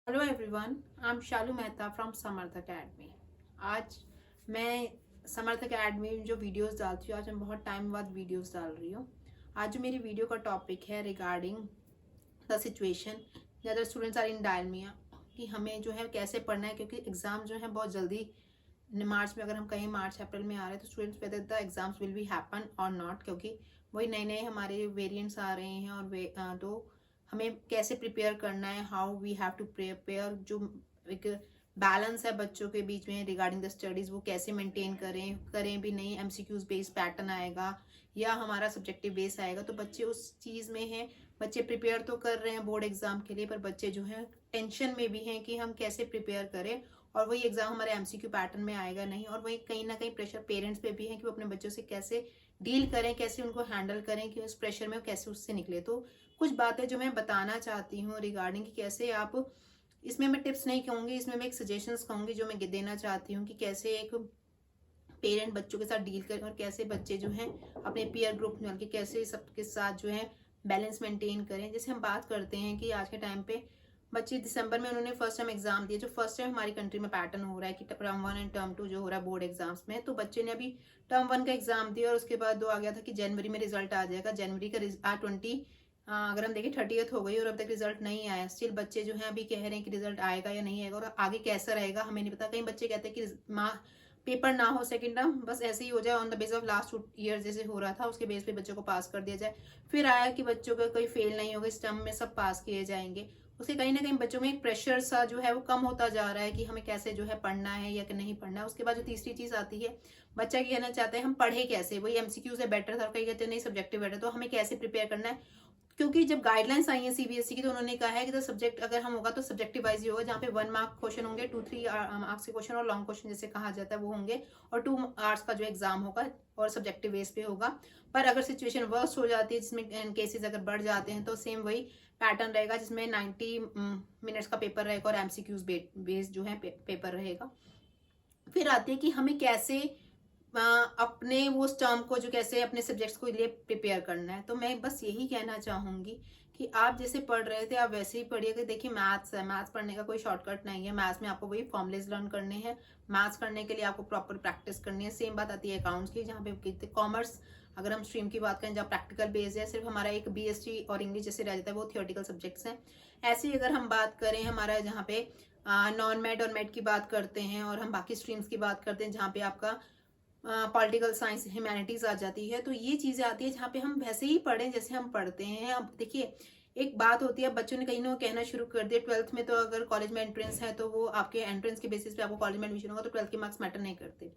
Hello everyone, I am Shalu Mehta from Samarth academy. आज मैं समर्थ academy में जो वीडियोस डालती हूँ, आज मैं बहुत टाइम बाद वीडियोस डाल रही हूँ। आज जो मेरी वीडियो का टॉपिक है regarding the situation the students are in dilemma, कि हमें जो है कैसे पढ़ना है, क्योंकि एग्ज़ाम जो है बहुत जल्दी मार्च में, अगर हम कहीं मार्च अप्रैल में आ रहे हैं तो students whether the exams will be happen और नॉट, क्योंकि वही नए नए हमारे वेरिएंट्स आ रहे हैं। और तो हमें कैसे प्रिपेयर करना है, how we have to prepare, जो एक बैलेंस है बच्चों के बीच में रिगार्डिंग द स्टडीज, वो कैसे मेंटेन करें भी नहीं। एमसीक्यूज बेस्ड पैटर्न आएगा या हमारा सब्जेक्टिव बेस आएगा, तो बच्चे उस चीज़ में हैं। बच्चे प्रिपेयर तो कर रहे हैं बोर्ड एग्जाम के लिए, पर बच्चे जो हैं टेंशन में भी हैं कि हम कैसे प्रिपेयर करें, और वही एग्जाम हमारे एमसीक्यू पैटर्न में आएगा नहीं। और वही कहीं ना कहीं प्रेशर पेरेंट्स पे भी है कि वो अपने बच्चों से कैसे डील करें, कैसे उनको हैंडल करें, कि उस प्रेशर में कैसे उससे निकले। तो कुछ बातें जो मैं बताना चाहती हूँ रिगार्डिंग कि कैसे आप, इसमें मैं टिप्स नहीं कहूँगी, इसमें मैं एक सजेशंस कहूँगी जो मैं देना चाहती हूँ कि कैसे एक पेरेंट बच्चों के साथ डील करें, और कैसे बच्चे जो हैं अपने पीयर ग्रुप में के कैसे सबके साथ जो है बैलेंस मेंटेन करें। जैसे हम बात करते हैं कि आज के टाइम पे बच्चे दिसंबर में उन्होंने फर्स्ट टाइम एग्जाम दिया, जो फर्स्ट टाइम हमारी कंट्री में पैटर्न हो रहा है कि टर्म 1 एंड टर्म 2 जो हो रहा है बोर्ड एग्जाम्स में, तो बच्चे ने अभी टर्म 1 का एग्जाम दिया और उसके बाद दो आ गया था कि जनवरी में रिजल्ट आ जाएगा। जनवरी का 20 अगर हम देखें 30th हो गई और अब तक रिजल्ट नहीं आया। स्टिल बच्चे जो हैं अभी कह रहे हैं कि रिजल्ट आएगा या नहीं आएगा, और आगे कैसा रहेगा हमें नहीं पता। कई बच्चे कहते हैं कि पेपर ना हो सेकंड टर्म, बस ऐसे ही हो जाए on the base of last 2 year जैसे हो रहा था, उसके बेस पे बच्चों को पास कर दिया जाए। फिर आया कि बच्चों का कोई फेल नहीं होगा, इस टर्म में सब पास किए जाएंगे। उसके कहीं ना कहीं बच्चों में एक प्रेशर सा जो है वो कम होता जा रहा है कि हमें कैसे जो है पढ़ना है या कि नहीं पढ़ना है। उसके बाद जो तीसरी चीज आती है, बच्चा कहना चाहता है हम पढ़े कैसे, वही एमसीक्यू से बेटर था, कहीं कहते हैं नहीं सब्जेक्टिव बेटर, तो हमें कैसे प्रिपेयर करना है। क्योंकि जब गाइडलाइंस आई है सीबीएसई की, तो उन्होंने कहा है कि तो सब्जेक्ट अगर हम होगा तो सब्जेक्टिव वाइज ही होगा, जहाँ पे 1 मार्क क्वेश्चन होंगे, 2-3 मार्क्स के क्वेश्चन और लॉन्ग क्वेश्चन जैसे कहा जाता है वो होंगे, और 2 आवर्स का जो एग्जाम होगा और सब्जेक्टिव बेस पे होगा। पर अगर सिचुएशन वर्स्ट हो जाती है, जिसमें केसेस अगर बढ़ जाते हैं, तो सेम वही पैटर्न रहेगा, जिसमें 90 मिनट्स का पेपर रहेगा और एमसीक्यूज बेस्ड जो है पेपर रहेगा। फिर आती है कि हमें कैसे अपने वो टर्म को जो कैसे अपने सब्जेक्ट्स को लिए प्रिपेयर करना है। तो मैं बस यही कहना चाहूंगी कि आप जैसे पढ़ रहे थे आप वैसे ही पढ़िए। देखिए मैथ्स है, मैथ्स पढ़ने का कोई शॉर्टकट नहीं है। मैथ्स में आपको वही फॉर्मुलेज लर्न करने हैं। मैथ्स करने के लिए आपको प्रॉपर प्रैक्टिस करनी है। सेम बात आती है अकाउंट्स की, जहाँ पे कॉमर्स अगर हम स्ट्रीम की बात करें जहाँ प्रैक्टिकल बेस्ड है, सिर्फ हमारा एक बीएसटी और इंग्लिश जैसे रह जाता है, वो थियोरेटिकल सब्जेक्ट्स हैं। ऐसे ही अगर हम बात करें हमारा जहाँ पे नॉन मेड और मेड की बात करते हैं, और हम बाकी स्ट्रीम्स की बात करते हैं जहाँ पे आपका पॉलिटिकल साइंस ह्यूमैनिटीज आ जाती है, तो ये चीजें आती है जहाँ पे हम वैसे ही पढ़ें जैसे हम पढ़ते हैं। अब देखिए एक बात होती है, बच्चों ने कहीं ना कहना शुरू कर दिया 12th में, तो अगर कॉलेज में एंट्रेंस है तो वो आपके एंट्रेंस के बेसिस पे आपको कॉलेज में एडमिशन होगा, तो 12th के मार्क्स मैटर नहीं करते।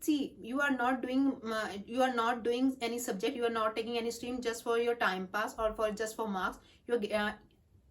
सी you are not doing any subject, you are not taking any stream just for your time pass or for just for marks, you are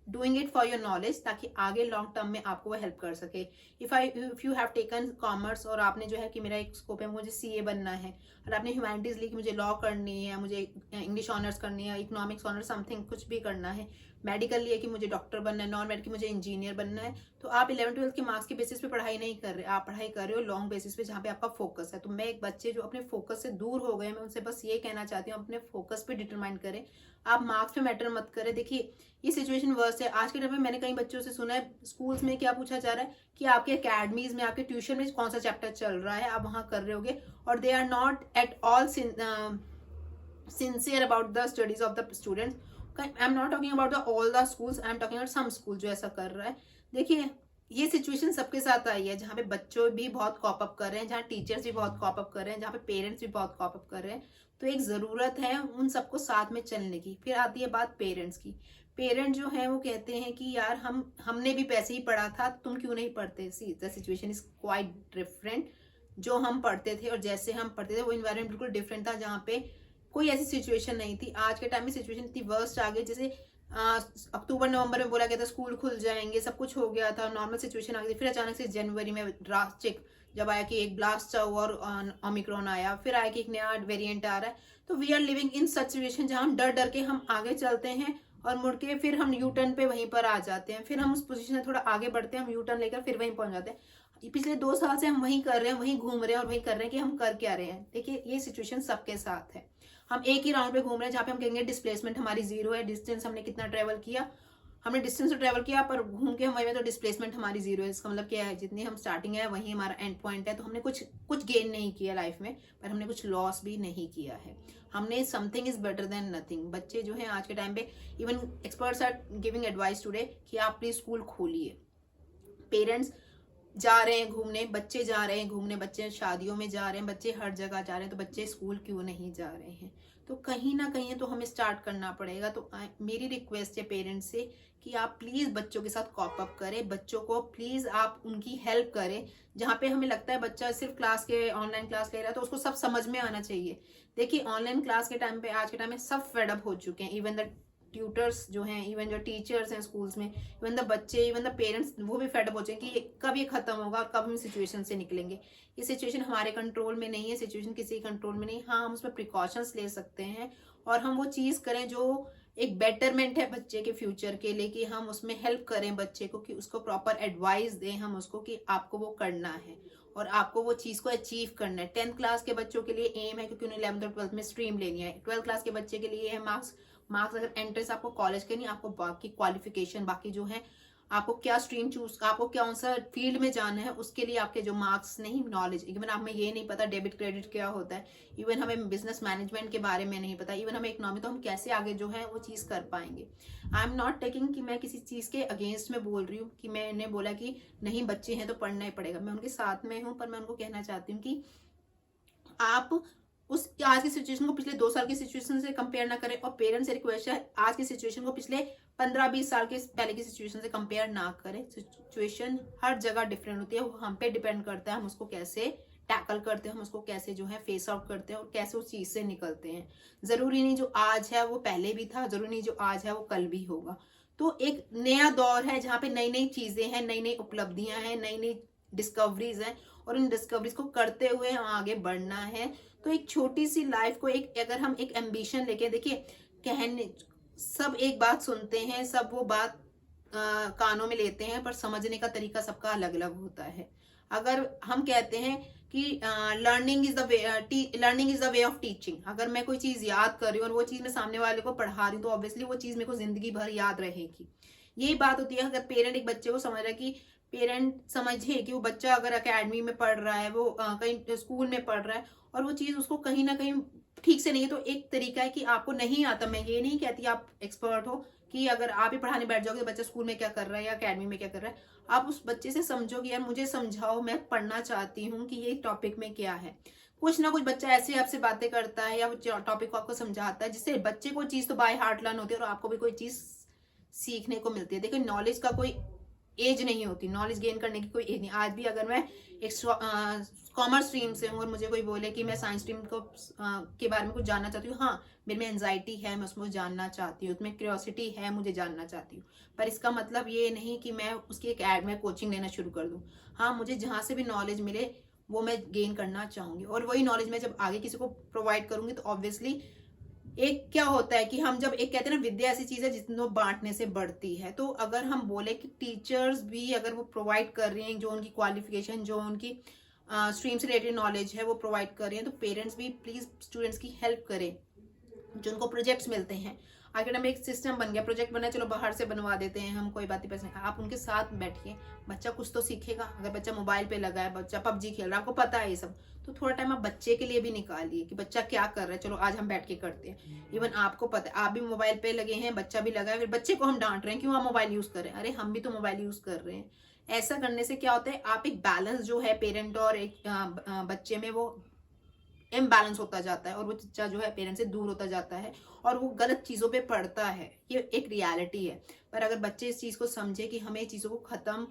doing it for your knowledge, ताकि आगे long term में आपको वो help कर सके। If you have taken commerce और आपने जो है कि मेरा एक स्कोप है मुझे सीए बनना है, और आपने ह्यूमैनिटीज ली कि मुझे लॉ करनी है, मुझे इंग्लिश ऑनर्स करनी है, इकोनॉमिक्स ऑनर्स समथिंग कुछ भी करना है, मेडिकल लिए कि मुझे डॉक्टर बनना है, नॉन मेडिकल मुझे इंजीनियर बनना है, तो आप 11th-12th के मार्क्स के बेसिस पे पढ़ाई नहीं कर रहे, आप पढ़ाई कर रहे हो लॉन्ग बेसिस पे जहाँ पे आपका फोकस है। तो मैं एक बच्चे जो अपने फोकस से दूर हो गए, मैं उनसे बस ये कहना चाहती हूँ अपने फोकस पे डिटरमाइन करें, आप मार्क्स पे मैटर मत करें। देखिए ये सिचुएशन वर्स्ट है आज के टाइम में। मैंने कई बच्चों से सुना है स्कूल्स में क्या पूछा जा रहा है कि आपके अकेडमीज में आपके ट्यूशन में कौन सा चैप्टर चल रहा है, आप वहां कर रहे होगे, और they are not at all sincere about the studies of the students. I am not talking about the all the schools, I am talking about some school जो ऐसा कर रहा है। देखिए ये सिचुएशन सबके साथ आई है, जहाँ पे बच्चों भी बहुत कॉप अप कर रहे हैं, जहाँ टीचर्स भी बहुत कॉप अप कर रहे हैं, जहाँ पे पेरेंट्स भी बहुत कॉप अप कर रहे हैं। तो एक जरूरत है उन सबको साथ में चलने की। फिर आती है बात पेरेंट्स की। पेरेंट जो है वो कहते हैं कि यार हमने भी पैसे ही पढ़ा था, तुम क्यों नहीं पढ़ते। See the situation is quite different. जो हम पढ़ते थे और जैसे हम पढ़ते थे वो इन्वायरमेंट बिल्कुल डिफरेंट था, जहाँ पे कोई ऐसी सिचुएशन नहीं थी। आज के टाइम में सिचुएशन इतनी वर्स्ट आ गई, जैसे अक्टूबर नवंबर में बोला गया था स्कूल खुल जाएंगे, सब कुछ हो गया था, नॉर्मल सिचुएशन आ गई थी। फिर अचानक से जनवरी में ड्रास्टिक जब आया कि एक ब्लास्ट हुआ और ओमिक्रॉन आया, फिर आया कि एक नया वेरिएंट आ रहा है। तो we are living in such situation जहां हम डर डर के हम आगे चलते हैं, और मुड़ के फिर हम यू टर्न पे वहीं पर आ जाते हैं। फिर हम उस पोजीशन में थोड़ा आगे बढ़ते हैं, हम यू टर्न लेकर फिर वहीं पहुंच जाते हैं। पिछले 2 साल से हम वहीं कर रहे हैं, वहीं घूम रहे हैं, और वहीं कर रहे हैं कि हम कर क्या रहे हैं। देखिए ये सिचुएशन सबके साथ है। हम एक ही राउंड पे घूम रहे हैं, जहाँ पे हम कहेंगे डिस्प्लेसमेंट हमारी 0 है, डिस्टेंस हमने कितना ट्रेवल किया, हमने डिस्टेंस तो ट्रेवल किया पर घूम के हम वही में, तो डिस्प्लेसमेंट हमारी जीरो है। इसका मतलब क्या है, जितनी हम स्टार्टिंग है वही हमारा एंड पॉइंट है। तो हमने कुछ गेन नहीं किया लाइफ में, पर हमने कुछ लॉस भी नहीं किया है। हमने something is better than nothing. बच्चे जो है आज के टाइम पे, even experts are giving advice today कि आप प्लीज स्कूल खोलिए। पेरेंट्स जा रहे हैं घूमने, बच्चे जा रहे हैं घूमने, बच्चे शादियों में जा रहे हैं, बच्चे हर जगह जा रहे हैं, तो बच्चे स्कूल क्यों नहीं जा रहे हैं? तो कहीं ना कहीं तो हमें स्टार्ट करना पड़ेगा। तो मेरी रिक्वेस्ट है पेरेंट्स से कि आप प्लीज बच्चों के साथ कॉप अप करें, बच्चों को प्लीज आप उनकी हेल्प करें। जहाँ पे हमें लगता है बच्चा सिर्फ क्लास के ऑनलाइन क्लास ले रहा है तो उसको सब समझ में आना चाहिए। देखिए ऑनलाइन क्लास के टाइम पे, आज के टाइम में सब फेडअप हो चुके हैं। इवन द ट्यूटर्स जो हैं, इवन जो टीचर्स हैं स्कूल्स में, इवन द बच्चे, इवन द पेरेंट्स, वो भी फेडअप हो जाए कि कब ये खत्म होगा और कब हम सिचुएशन से निकलेंगे। ये सिचुएशन हमारे कंट्रोल में नहीं है, सिचुएशन किसी कंट्रोल में नहीं। हाँ, हम उसमें प्रिकॉशंस ले सकते हैं और हम वो चीज़ करें जो एक बेटरमेंट है बच्चे के फ्यूचर के लिए, कि हम उसमें हेल्प करें बच्चे को, कि उसको प्रॉपर एडवाइस दें हम उसको कि आपको वो करना है और आपको वो चीज़ को अचीव करना है। 10th क्लास के बच्चों के लिए एम है, क्योंकि उन्हें 11th और 12th में स्ट्रीम लेनी है। 12th क्लास के बच्चे के लिए है मार्क्स। अगर एंट्रेंस आपको कॉलेज के नहीं, आपको बाकी क्वालिफिकेशन, बाकी जो है आपको क्या स्ट्रीम चूज, आपको कौन सा फील्ड में जाना है, उसके लिए आपके जो मार्क्स नहीं, नॉलेज। इवन हमें ये नहीं पता डेबिट क्रेडिट क्या होता है, इवन हमें बिजनेस मैनेजमेंट के बारे में नहीं पता, इवन हमें इकोनॉमी, तो हम कैसे आगे जो है वो चीज़ कर पाएंगे। आई एम नॉट टेकिंग कि मैं किसी चीज़ के अगेंस्ट में बोल रही हूँ, कि मैंने बोला कि नहीं बच्चे हैं तो पढ़ना ही पड़ेगा। मैं उनके साथ में हूँ, पर मैं उनको कहना चाहती हूँ कि आप उस आज की सिचुएशन को पिछले 2 साल की सिचुएशन से कंपेयर ना करें। और पेरेंट्स से रिक्वेस्ट है, आज की सिचुएशन को पिछले 15-20 साल के पहले की सिचुएशन से कंपेयर ना करें। सिचुएशन हर जगह डिफरेंट होती है, वो हम पे डिपेंड करता है हम उसको कैसे टैकल करते हैं, हम उसको कैसे जो है फेस आउट करते हैं और कैसे उस चीज से निकलते हैं। जरूरी नहीं जो आज है वो पहले भी था, जरूरी नहीं जो आज है वो कल भी होगा। तो एक नया दौर है जहाँ पे नई नई चीजें हैं, नई नई उपलब्धियां हैं, नई नई डिस्कवरीज हैं, और इन डिस्कवरीज को करते हुए आगे बढ़ना है। तो एक छोटी सी लाइफ को एक, अगर हम एक एम्बिशन लेके, देखिए कहने सब एक बात सुनते हैं, सब वो बात कानों में लेते हैं, पर समझने का तरीका सबका अलग अलग होता है। अगर हम कहते हैं कि learning is the way of teaching, अगर मैं कोई चीज याद कर रही हूँ और वो चीज मैं सामने वाले को पढ़ा रही हूँ, तो ऑब्वियसली वो चीज मेरे को जिंदगी भर याद रहेगी। यही बात होती है अगर पेरेंट एक बच्चे को समझ रहा है, कि पेरेंट समझे कि वो बच्चा अगर अकेडमी में पढ़ रहा है, वो कहीं स्कूल में पढ़ रहा है और वो चीज उसको कहीं ना कहीं ठीक से नहीं है, तो एक तरीका है कि आपको नहीं आता। मैं ये नहीं कहती आप एक्सपर्ट हो, कि अगर आप ही पढ़ाने बैठ जाओगे बच्चा स्कूल में क्या कर रहा है या अकेडमी में क्या कर रहा है, आप उस बच्चे से समझो कि यार मुझे समझाओ, मैं पढ़ना चाहती हूँ कि ये टॉपिक में क्या है। कुछ ना कुछ बच्चा ऐसे आपसे बातें करता है या वो टॉपिक को आपको समझाता है, जिससे बच्चे को चीज तो बाय हार्ट लर्न होती है और आपको भी कोई चीज सीखने को मिलती है। देखिए नॉलेज का कोई एज नहीं होती, नॉलेज गेन करने की कोई एज नहीं। आज भी अगर मैं एक कॉमर्स स्ट्रीम से हूँ और मुझे कोई बोले कि मैं साइंस स्ट्रीम को के बारे में कुछ जानना चाहती हूँ, हाँ मेरे में एंजाइटी है, मैं उसमें जानना चाहती हूँ, उसमें क्यूरियोसिटी है, मुझे जानना चाहती हूँ, पर इसका मतलब ये नहीं कि मैं उसकी एक ऐड में कोचिंग लेना शुरू कर दूँ। हाँ, मुझे जहाँ से भी नॉलेज मिले वो मैं गेन करना चाहूँगी, और वही नॉलेज मैं जब आगे किसी को प्रोवाइड करूँगी तो ऑब्वियसली एक क्या होता है कि हम जब एक कहते हैं ना, विद्या ऐसी चीज है जितनों बांटने से बढ़ती है। तो अगर हम बोले कि टीचर्स भी अगर वो प्रोवाइड कर रही हैं जो उनकी क्वालिफिकेशन, जो उनकी स्ट्रीम से रिलेटेड नॉलेज है वो प्रोवाइड कर रही हैं, तो पेरेंट्स भी प्लीज स्टूडेंट्स की हेल्प करें। जो उनको प्रोजेक्ट्स मिलते हैं, आगे टाइम एक सिस्टम बन गया, प्रोजेक्ट बना, चलो बाहर से बनवा देते हैं हम, कोई बात नहीं, पैसे आप उनके साथ बैठिए, बच्चा कुछ तो सीखेगा। अगर बच्चा मोबाइल पे लगा है, बच्चा पबजी खेल रहा है, आपको पता है ये सब, तो थोड़ा टाइम आप बच्चे के लिए भी निकालिए कि बच्चा क्या कर रहा है, चलो आज हम बैठ के करते हैं। इवन आपको पता है आप भी मोबाइल पे लगे हैं, बच्चा भी लगा है, फिर बच्चे को हम डांट रहे हैं क्यों आप मोबाइल यूज कर रहे हैं, अरे हम भी तो मोबाइल यूज कर रहे हैं। ऐसा करने से क्या होता है, आप एक बैलेंस जो है पेरेंट और एक बच्चे में, वो इम्बैलेंस होता जाता है और वो बच्चा जो है पेरेंट से दूर होता जाता है और वो गलत चीजों पे पड़ता है। ये एक रियलिटी है। पर अगर बच्चे इस चीज को समझे कि हमें चीजों को खत्म,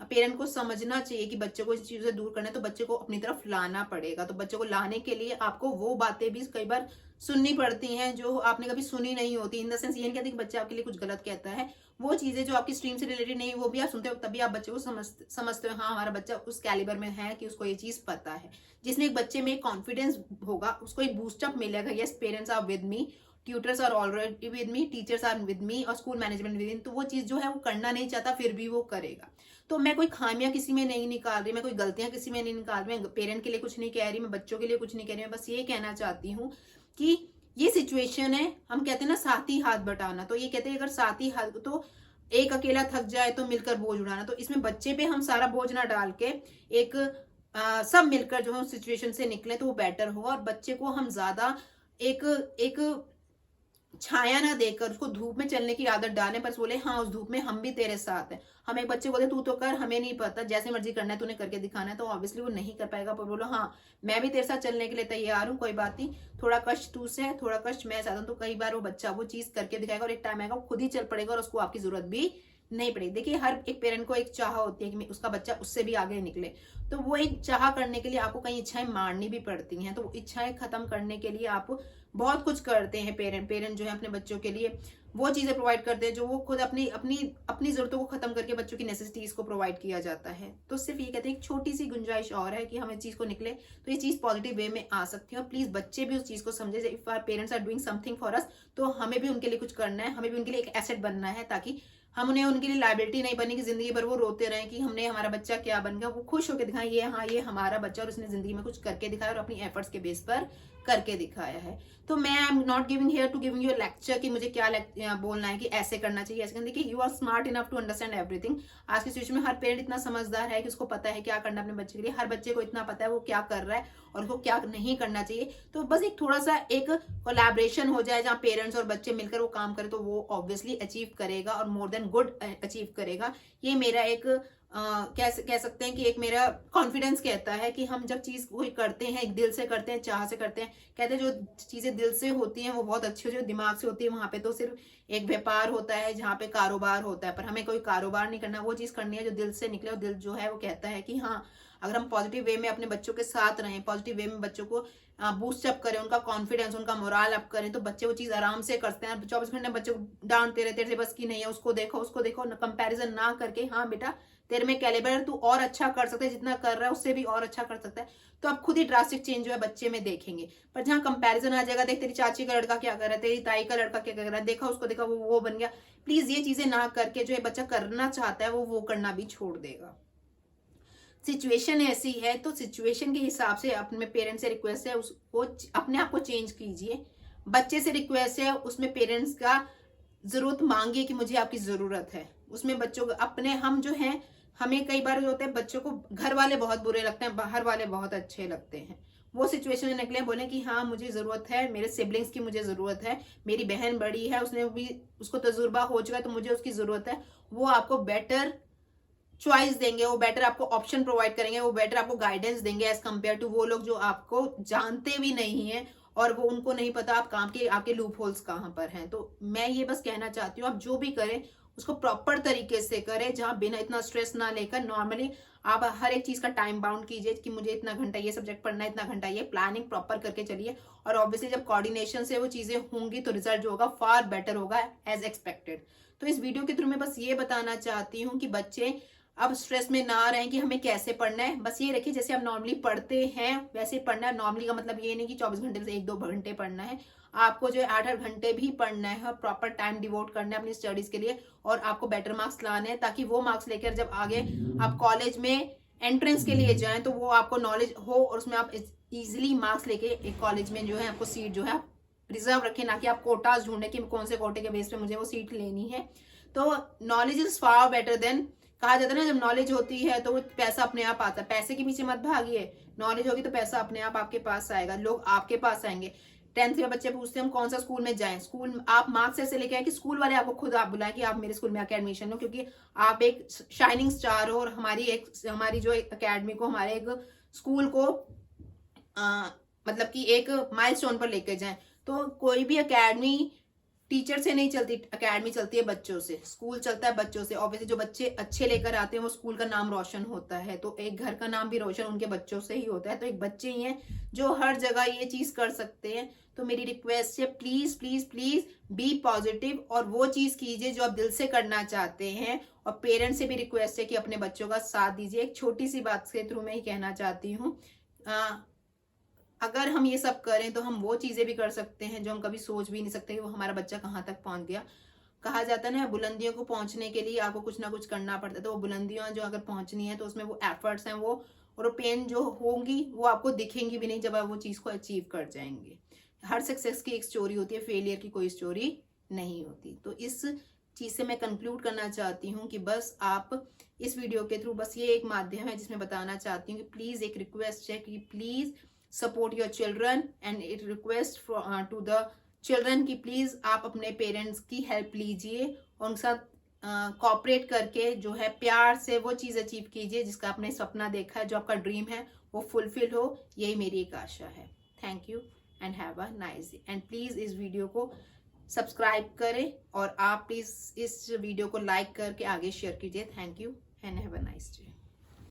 पेरेंट को समझना चाहिए कि बच्चे को इस चीज से दूर करना है, तो बच्चे को अपनी तरफ लाना पड़ेगा। तो बच्चे को लाने के लिए आपको वो बातें भी कई बार सुननी पड़ती हैं जो आपने कभी सुनी नहीं होती। इन द सेंस ये नहीं कहती कि बच्चा आपके लिए कुछ गलत कहता है, वो चीजें जो आपकी स्ट्रीम से रिलेटेड नहीं वो भी आप सुनते हो, तभी आप बच्चे को समझते हो हाँ हमारा बच्चा उस कैलिबर में है कि उसको ये चीज पता है। जिसमें एक बच्चे में कॉन्फिडेंस होगा, उसको एक बूस्टअप मिलेगा, yes parents are with me, tutors are already with me, teachers are with me और स्कूल मैनेजमेंट विद मी, तो वो चीज जो है वो करना नहीं चाहता फिर भी वो करेगा। तो मैं कोई खामियां किसी में नहीं निकाल रही, मैं कोई गलतियां किसी में नहीं निकाल रही, मैं पेरेंट के लिए कुछ नहीं कह रही, मैं बच्चों के लिए कुछ नहीं कह रही, मैं बस ये कहना चाहती हूँ कि ये सिचुएशन है। हम कहते हैं ना साथी हाथ बटाना, तो ये कहते हैं अगर साथी हाथ, तो एक अकेला थक जाए तो मिलकर बोझ उठाना। तो इसमें बच्चे पे हम सारा बोझ ना डाल के एक सब मिलकर जो है उस सिचुएशन से निकले तो वो बेटर होगा। और बच्चे को हम ज्यादा एक एक छाया ना देकर उसको धूप में चलने की आदत डालें, बस बोले हाँ उस धूप में हम भी तेरे साथ हैं। हम एक बच्चे को बोले तू तो कर, हमें नहीं पता, जैसे मर्जी करना है, तूने करके दिखाना है, तो ऑब्वियसली वो नहीं कर पाएगा। पर बोलो हाँ मैं भी तेरे साथ चलने के लिए तैयार हूँ, कोई बात नहीं, थोड़ा कष्ट तू से है, थोड़ा कष्ट मैं साथ हूँ। तो कई बार वो बच्चा वो चीज करके दिखाएगा और एक टाइम आएगा वो खुद ही चल पड़ेगा और उसको आपकी जरूरत भी नहीं पड़ेगी। देखिए हर एक पेरेंट को एक चाह होती है कि उसका बच्चा उससे भी आगे निकले। तो वो एक चाह करने के लिए आपको कई इच्छाएं मारनी भी पड़ती हैं। तो इच्छाएं खत्म करने के लिए आप बहुत कुछ करते हैं। पेरेंट जो है अपने बच्चों के लिए वो चीजें प्रोवाइड करते हैं जो वो खुद अपनी अपनी अपनी जरूरतों को खत्म करके बच्चों की नेसेसिटीज को प्रोवाइड किया जाता है। तो सिर्फ ये कहते हैं एक छोटी सी गुंजाइश और है कि हम इस चीज को निकले तो ये चीज पॉजिटिव वे में आ सकती है। और प्लीज बच्चे भी उस चीज को समझे, if our parents are doing something for us, तो हमें भी उनके लिए कुछ करना है, हमें भी उनके लिए एक एसेट बनना है, ताकि हम उन्हें उनके लिए लाइबिलिटी नहीं बने कि जिंदगी भर वो रोते रहे कि हमने हमारा बच्चा क्या बन गया। वो खुश होकर दिखाएं ये हाँ ये हमारा बच्चा और उसने जिंदगी में कुछ करके दिखाया और अपनी एफर्ट्स के बेस पर करके दिखाया है। तो मैं I am not giving here to giving you a lecture कि मुझे क्या बोलना है कि ऐसे करना चाहिए ऐसे करना। देखिए you are smart enough to understand everything. आज की सिचुएशन में हर पेरेंट इतना समझदार है कि उसको पता है क्या करना अपने बच्चे के लिए। हर बच्चे को इतना पता है वो क्या कर रहा है और उसको क्या नहीं करना चाहिए। तो बस एक थोड़ा सा एक कोलैबोरेशन हो जाए जहाँ पेरेंट्स और बच्चे मिलकर वो काम करे तो वो ऑब्वियसली अचीव करेगा और मोर देन गुड अचीव करेगा। ये मेरा एक कह सकते हैं कि एक मेरा कॉन्फिडेंस कहता है कि हम जब चीज कोई करते हैं एक दिल से करते हैं, चाह से करते हैं। कहते हैं जो चीजें दिल से होती हैं वो बहुत अच्छी होती है, जो दिमाग से होती है वहां पे तो सिर्फ एक व्यापार होता है जहाँ पे कारोबार होता है। पर हमें कोई कारोबार नहीं करना, वो चीज करनी है जो दिल से निकले। और दिल जो है वो कहता है कि हाँ अगर हम पॉजिटिव वे में अपने बच्चों के साथ रहें, पॉजिटिव वे में बच्चों को बूस्ट अप करें, उनका कॉन्फिडेंस उनका मोरल अप करें, तो बच्चे वो चीज आराम से करते हैं। 24 घंटे बच्चे को डांटते रहते हैं बस की नहीं है, उसको देखो कंपैरिजन ना करके हाँ बेटा तेरे में कैलिबर है, तू और अच्छा कर सकता है, जितना कर रहा है उससे भी और अच्छा कर सकता है। तो आप खुद ही ड्रास्टिक चेंज जो है बच्चे में देखेंगे। पर जहां कंपैरिजन आ जाएगा, देख तेरी चाची का लड़का क्या कर रहा है, तेरी ताई का लड़का क्या कर रहा है, देखा उसको देखा वो बन गया। प्लीज ये चीजें ना करके जो है बच्चा करना चाहता है वो करना भी छोड़ देगा। सिचुएशन ऐसी है तो सिचुएशन के हिसाब से अपने पेरेंट्स से रिक्वेस्ट है उसको अपने आप को चेंज कीजिए। बच्चे से रिक्वेस्ट है उसमें पेरेंट्स का जरूरत मांगिए कि मुझे आपकी जरूरत है। उसमें बच्चों को अपने हम जो हैं हमें कई बार जो होता है बच्चों को घर वाले बहुत बुरे लगते हैं, बाहर वाले बहुत अच्छे लगते हैं। वो सिचुएशन में निकले बोले कि हाँ मुझे जरूरत है, मेरे सिबलिंग्स की मुझे जरूरत है, मेरी बहन बड़ी है उसने भी उसको तजुर्बा हो चुका है तो मुझे उसकी जरूरत है। वो आपको बेटर चॉइस देंगे, वो बेटर आपको ऑप्शन प्रोवाइड करेंगे, वो बेटर आपको गाइडेंस देंगे एज कम्पेयर टू वो लोग जो आपको जानते भी नहीं है और वो उनको नहीं पता आप काम के आपके लूप होल्स कहाँ पर हैं। तो मैं ये बस कहना चाहती हूँ आप जो भी करें उसको प्रॉपर तरीके से करें, जहां बिना इतना स्ट्रेस ना लेकर नॉर्मली आप हर एक चीज का टाइम बाउंड कीजिए कि मुझे इतना घंटा ये सब्जेक्ट पढ़ना है, इतना घंटा ये, प्लानिंग प्रॉपर करके चलिए। और ऑब्वियसली जब कोऑर्डिनेशन से वो चीजें होंगी तो रिजल्ट जो होगा फार बेटर होगा एज एक्सपेक्टेड। तो इस वीडियो के थ्रू मैं बस ये बताना चाहती हूँ कि बच्चे अब स्ट्रेस में ना रहें कि हमें कैसे पढ़ना है। बस ये रखिए जैसे आप नॉर्मली पढ़ते हैं वैसे पढ़ना है। नॉर्मली का मतलब ये नहीं कि 24 घंटे से 1-2 घंटे पढ़ना है, आपको जो है 8-8 घंटे भी पढ़ना है और प्रॉपर टाइम डिवोट करना है अपनी स्टडीज के लिए। और आपको बेटर मार्क्स लाने हैं ताकि वो मार्क्स लेकर जब आगे आप कॉलेज में एंट्रेंस के लिए जाएं तो वो आपको नॉलेज हो और उसमें आप इजिली मार्क्स लेके एक कॉलेज में जो है आपको सीट जो है रिजर्व रखें, ना कि आप कोटाज ढूंढे कि कौन से कोटे के बेस पे मुझे वो सीट लेनी है। तो knowledge is far better than, कहा जाता है ना जब नॉलेज होती है तो पैसा अपने आप आता है। पैसे के पीछे मत भागिए, नॉलेज होगी तो पैसा अपने आप आपके पास आएगा, लोग आपके पास आएंगे। 10th के बच्चे पूछते हैं हम कौन सा स्कूल में जाएं, स्कूल आप मार्क्स ऐसे लेके आए कि स्कूल वाले आपको खुद आप बुलाएं कि आप मेरे स्कूल में आके एडमिशन लो, क्योंकि आप एक शाइनिंग स्टार हो और हमारी जो एकेडमी को हमारे एक स्कूल को मतलब कि एक माइलस्टोन पर लेके जाएं। तो कोई भी एकेडमी टीचर से नहीं चलती, एकेडमी चलती है बच्चों से, स्कूल चलता है बच्चों से। ऑब्वियसली जो बच्चे अच्छे लेकर आते हैं वो स्कूल का नाम रोशन होता है, तो एक घर का नाम भी रोशन उनके बच्चों से ही होता है। तो एक बच्चे ही हैं जो हर जगह ये चीज कर सकते हैं। तो मेरी रिक्वेस्ट है please please please be positive और वो चीज कीजिए जो आप दिल से करना चाहते हैं। और पेरेंट्स से भी रिक्वेस्ट है कि अपने बच्चों का साथ दीजिए। एक छोटी सी बात के थ्रू मैं ही कहना चाहती हूँ, अगर हम ये सब करें तो हम वो चीजें भी कर सकते हैं जो हम कभी सोच भी नहीं सकते कि वो हमारा बच्चा कहाँ तक पहुंच गया। कहा जाता है ना बुलंदियों को पहुंचने के लिए आपको कुछ ना कुछ करना पड़ता है। तो वो बुलंदियां जो अगर पहुंचनी है तो उसमें वो एफर्ट्स हैं वो और पेन जो होंगी वो आपको दिखेंगी भी नहीं जब आप वो चीज को अचीव कर जाएंगे। हर सक्सेस की एक स्टोरी होती है, फेलियर की कोई स्टोरी नहीं होती। तो इस चीज़ से मैं कंक्लूड करना चाहती हूँ कि बस आप इस वीडियो के थ्रू, बस ये एक माध्यम है जिसमें बताना चाहती हूँ कि प्लीज़, एक रिक्वेस्ट है कि please support your children, and it request to the children कि प्लीज़ आप अपने पेरेंट्स की हेल्प लीजिए और उनके साथ कोऑपरेट करके जो है प्यार से वो चीज़ अचीव कीजिए जिसका आपने सपना देखा है, जो आपका ड्रीम है वो फुलफिल हो। यही मेरी एक आशा है। Thank you and have a nice day. And please इस वीडियो को सब्सक्राइब करें और आप प्लीज़ इस वीडियो को लाइक करके आगे शेयर कीजिए। Thank you and have a nice day.